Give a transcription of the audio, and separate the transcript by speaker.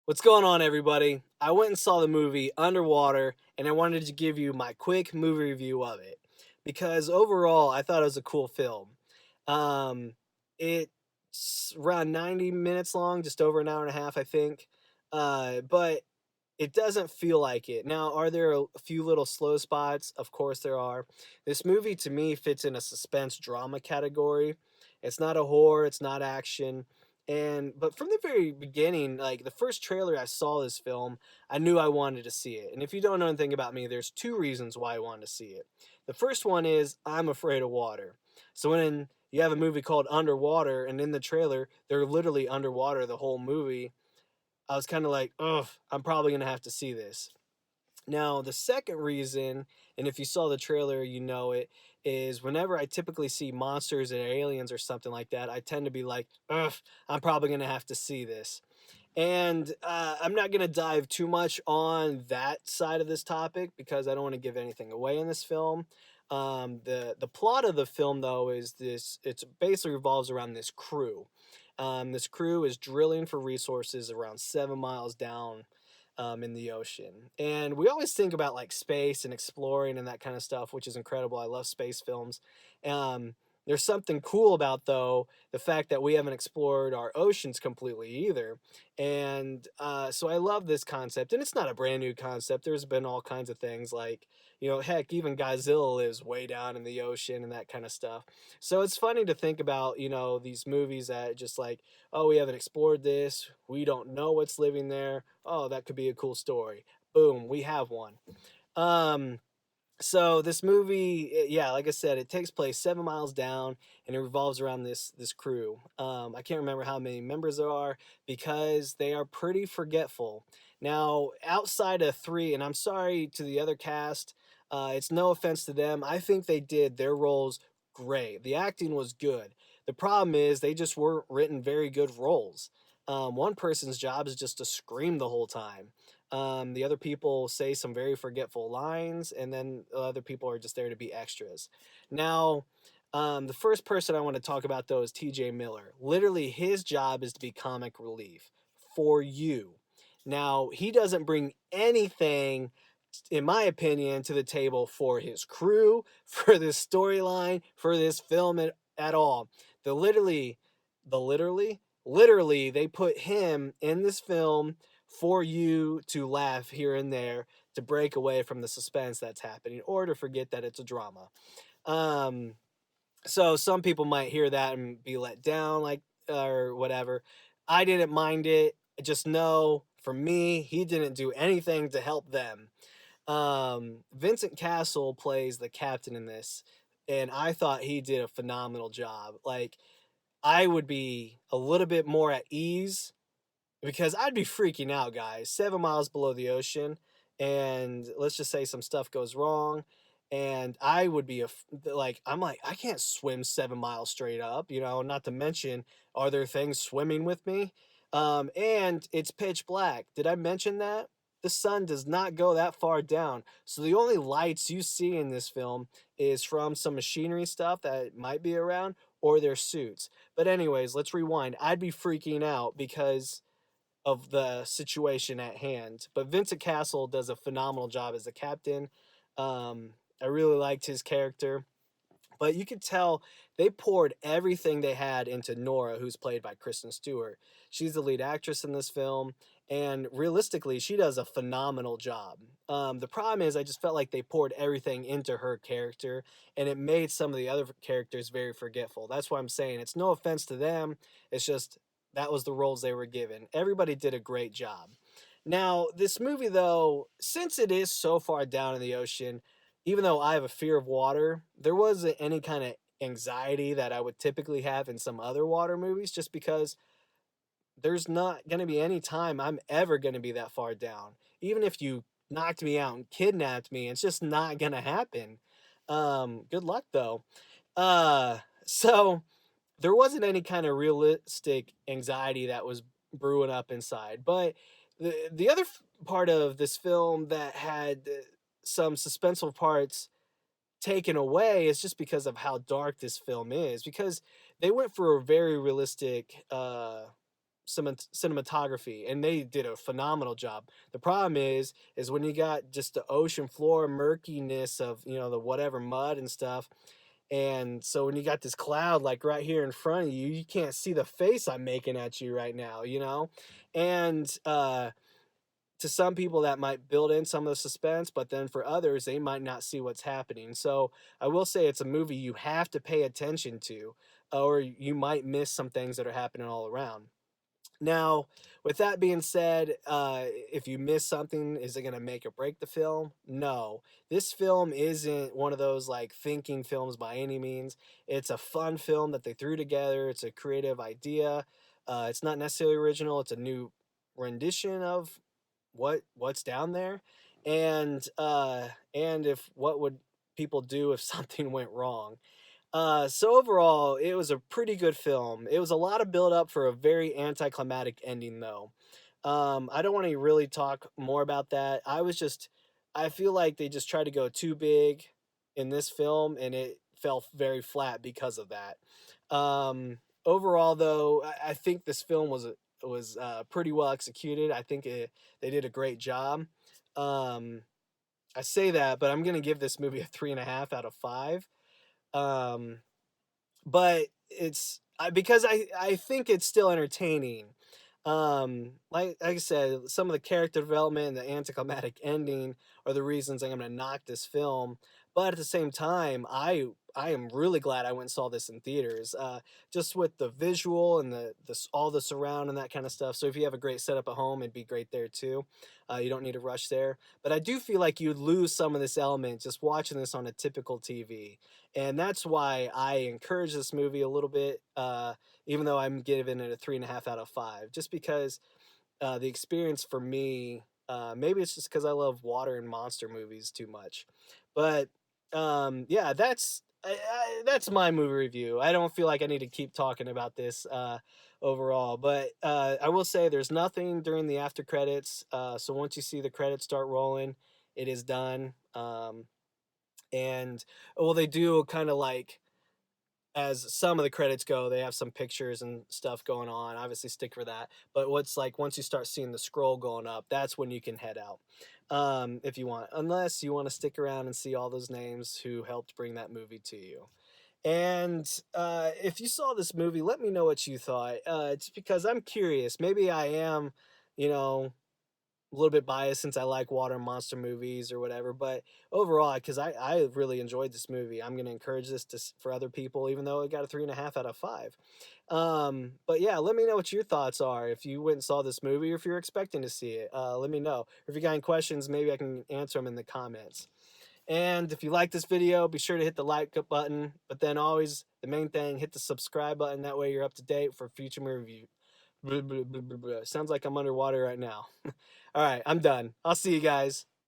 Speaker 1: What's going on, everybody? I went and saw the movie Underwater, and I wanted to give you my quick movie review of it because overall, I thought it was a cool film. Um, it's around 90 minutes long, just over an hour and a half, I think. But it doesn't feel like it. Now, are there a few little slow spots? Of course, there are. This movie, to me, fits in a suspense drama category. It's not a horror, it's not action. But from the very beginning, like the first trailer I saw this film, I knew I wanted to see it. And if you don't know anything about me, there's two reasons why I wanted to see it. The first one is I'm afraid of water. So when you have a movie called Underwater, and in the trailer, they're literally underwater the whole movie, I was kind of like, ugh, I'm probably going to have to see this. Now, the second reason, and if you saw the trailer, you know it, is whenever I typically see monsters and aliens or something like that, I tend to be like, ugh, I'm probably going to have to see this. And I'm not going to dive too much on that side of this topic because I don't want to give anything away in this film. The plot of the film, though, is this. It basically revolves around this crew. This crew is drilling for resources around 7 miles down in the ocean. And we always think about like space and exploring and that kind of stuff, which is incredible. I love space films. Um, there's something cool about, though, the fact that we haven't explored our oceans completely either. And so I love this concept. And it's not a brand new concept. There's been all kinds of things like, heck, even Godzilla lives way down in the ocean and that kind of stuff. So it's funny to think about, these movies that just like, oh, we haven't explored this. We don't know what's living there. Oh, that could be a cool story. Boom, we have one. Um, so this movie, yeah, like I said, it takes place 7 miles down, and it revolves around this crew. I can't remember how many members there are because they are pretty forgetful. Now, outside of three, and I'm sorry to the other cast, it's no offense to them. I think they did their roles great. The acting was good. The problem is they just weren't written very good roles. One person's job is just to scream the whole time. The other people say some very forgetful lines, and then other people are just there to be extras. Now, the first person I want to talk about, though, is TJ Miller. Literally, his job is to be comic relief for you. Now, he doesn't bring anything, in my opinion, to the table for his crew, for this storyline, for this film at all. The literally, literally, they put him in this film for you to laugh here and there, to break away from the suspense that's happening, or to forget that it's a drama. Um, so some people might hear that and be let down, like, or whatever. I didn't mind it. Just know, for me, he didn't do anything to help them. Vincent Cassel plays the captain in this, and I thought he did a phenomenal job. Like, I would be a little bit more at ease because I'd be freaking out, guys. 7 miles below the ocean, and let's just say some stuff goes wrong, and I would be like, I'm like, I can't swim 7 miles straight up, not to mention, are there things swimming with me? And it's pitch black. Did I mention that? The sun does not go that far down. So the only lights you see in this film is from some machinery stuff that might be around or their suits. But anyways, let's rewind. I'd be freaking out because of the situation at hand. But Vincent Cassel does a phenomenal job as the captain. I really liked his character. But you could tell they poured everything they had into Nora, who's played by Kristen Stewart. She's the lead actress in this film, and realistically, she does a phenomenal job. The problem is, I just felt like they poured everything into her character, and it made some of the other characters very forgetful. That's why I'm saying it's no offense to them. It's just that was the roles they were given. Everybody did a great job. Now, this movie, though, since it is so far down in the ocean, even though I have a fear of water, there wasn't any kind of anxiety that I would typically have in some other water movies just because there's not going to be any time I'm ever going to be that far down. Even if you knocked me out and kidnapped me, it's just not going to happen. Good luck though. So there wasn't any kind of realistic anxiety that was brewing up inside. But the other part of this film that had some suspenseful parts taken away is just because of how dark this film is. Because they went for a very realistic cinematography, and they did a phenomenal job. The problem is when you got just the ocean floor murkiness of, you know, the whatever mud and stuff. And so when you got this cloud like right here in front of you, you can't see the face I'm making at you right now, you know? And to some people that might build in some of the suspense, but then for others, they might not see what's happening. So I will say it's a movie you have to pay attention to, or you might miss some things that are happening all around. Now, with that being said, if you miss something, is it going to make or break the film? No. This film isn't one of those like thinking films by any means. It's a fun film that they threw together. It's a creative idea. It's not necessarily original. It's a new rendition of what's down there, and if what would people do if something went wrong. So overall, it was a pretty good film. It was a lot of build up for a very anticlimactic ending, though. I don't want to really talk more about that. I feel like they just tried to go too big in this film, and it fell very flat because of that. Overall, though, I think this film was pretty well executed. I think they did a great job. Um, I say that, but I'm gonna give this movie a 3.5 out of 5. Um, but because I think it's still entertaining. Like I said, some of the character development and the anticlimactic ending are the reasons I'm gonna knock this film. But at the same time, I am really glad I went and saw this in theaters. Just with the visual and all the surround and that kind of stuff. So if you have a great setup at home, it'd be great there too. You don't need to rush there. But I do feel like you'd lose some of this element just watching this on a typical TV. And that's why I encourage this movie a little bit, even though I'm giving it a 3.5 out of 5, just because the experience for me, maybe it's just because I love water and monster movies too much, but yeah, that's my movie review. I don't feel like I need to keep talking about this overall, but I will say there's nothing during the after credits. So once you see the credits start rolling, it is done. And well, they do kind of like, as some of the credits go, they have some pictures and stuff going on. Obviously, stick for that. But what's like once you start seeing the scroll going up, that's when you can head out, if you want. Unless you want to stick around and see all those names who helped bring that movie to you. And if you saw this movie, let me know what you thought. It's because I'm curious. Maybe I am, you know, a little bit biased since I like water and monster movies or whatever, but overall, because I really enjoyed this movie, I'm going to encourage this for other people, even though it got a 3.5 out of 5. But yeah, let me know what your thoughts are if you went and saw this movie or if you're expecting to see it. Let me know. Or if you got any questions, maybe I can answer them in the comments. And if you like this video, be sure to hit the like button, but then always the main thing, hit the subscribe button. That way you're up to date for future movie. Sounds like I'm underwater right now. All right, I'm done. I'll see you guys.